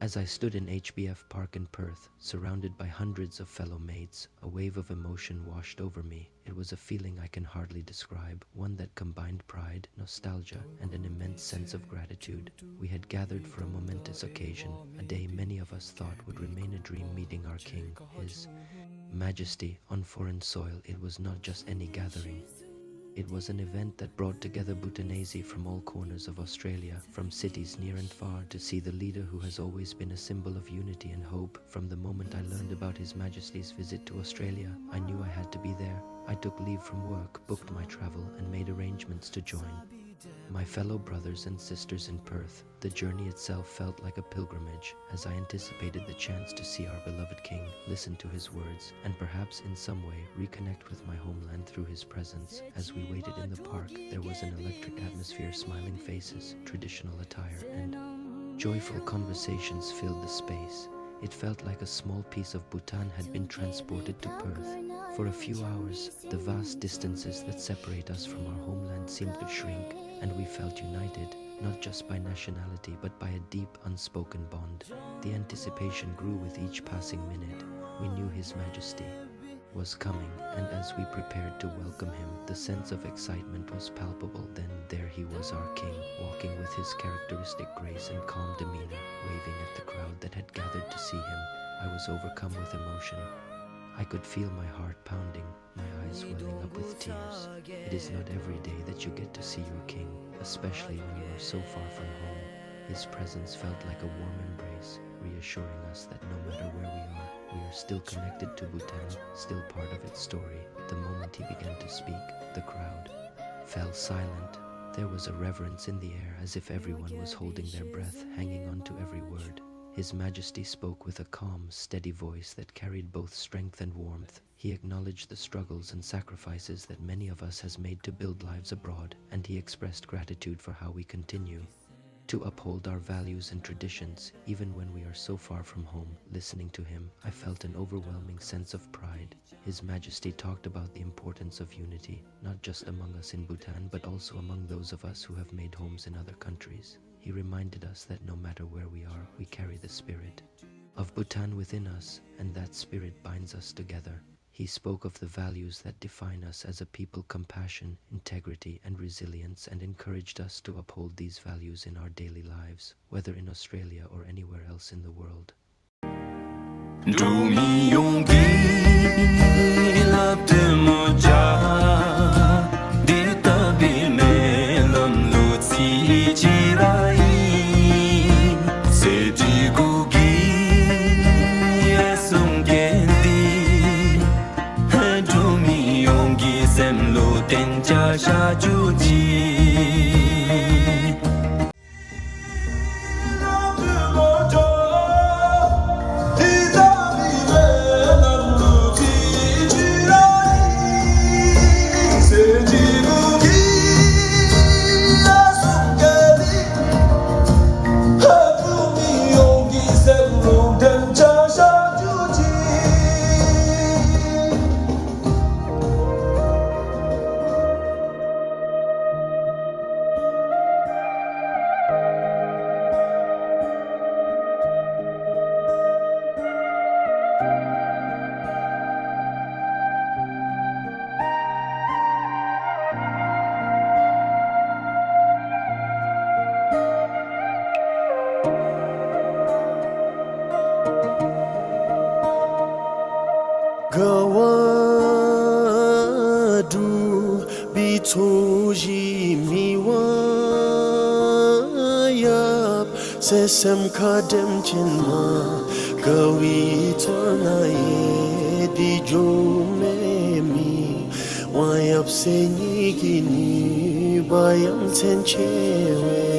As I stood in HBF Park in Perth, surrounded by hundreds of fellow mates, a wave of emotion washed over me. It was a feeling I can hardly describe, one that combined pride, nostalgia, and an immense sense of gratitude. We had gathered for a momentous occasion, a day many of us thought would remain a dream, meeting our King, His Majesty, on foreign soil. It was not just any gathering. It was an event that brought together Bhutanese from all corners of Australia, from cities near and far, to see the leader who has always been a symbol of unity and hope. From the moment I learned about His Majesty's visit to Australia, I knew I had to be there. I took leave from work, booked my travel, and made arrangements to join my fellow brothers and sisters in Perth. The journey itself felt like a pilgrimage, as I anticipated the chance to see our beloved King, listen to his words, and perhaps in some way reconnect with my homeland through his presence. As we waited in the park, there was an electric atmosphere, smiling faces, traditional attire, and joyful conversations filled the space. It felt like a small piece of Bhutan had been transported to Perth. For a few hours, the vast distances that separate us from our homeland seemed to shrink, and we felt united, not just by nationality but by a deep, unspoken bond. The anticipation grew with each passing minute. We knew His Majesty was coming, and as we prepared to welcome him, the sense of excitement was palpable. Then there he was, our King, walking with his characteristic grace and calm demeanor, waving at the crowd that had gathered to see him. I was overcome with emotion. I could feel my heart pounding, my eyes welling up with tears. It is not every day that you get to see your King, especially when you are so far from home. His presence felt like a warm embrace, reassuring us that no matter where we are still connected to Bhutan, still part of its story. The moment he began to speak, the crowd fell silent. There was a reverence in the air, as if everyone was holding their breath, hanging on to every word. His Majesty spoke with a calm, steady voice that carried both strength and warmth. He acknowledged the struggles and sacrifices that many of us has made to build lives abroad, and he expressed gratitude for how we continue to uphold our values and traditions, even when we are so far from home. Listening to him, I felt an overwhelming sense of pride. His Majesty talked about the importance of unity, not just among us in Bhutan, but also among those of us who have made homes in other countries. He reminded us that no matter where we are, we carry the spirit of Bhutan within us, and that spirit binds us together. He spoke of the values that define us as a people: compassion, integrity, and resilience, and encouraged us to uphold these values in our daily lives, whether in Australia or anywhere else in the world. Gawadu bitoji miwayap sesam kadem chinma gawi tornaye dijumemi wayap senyigini bayam tenchewe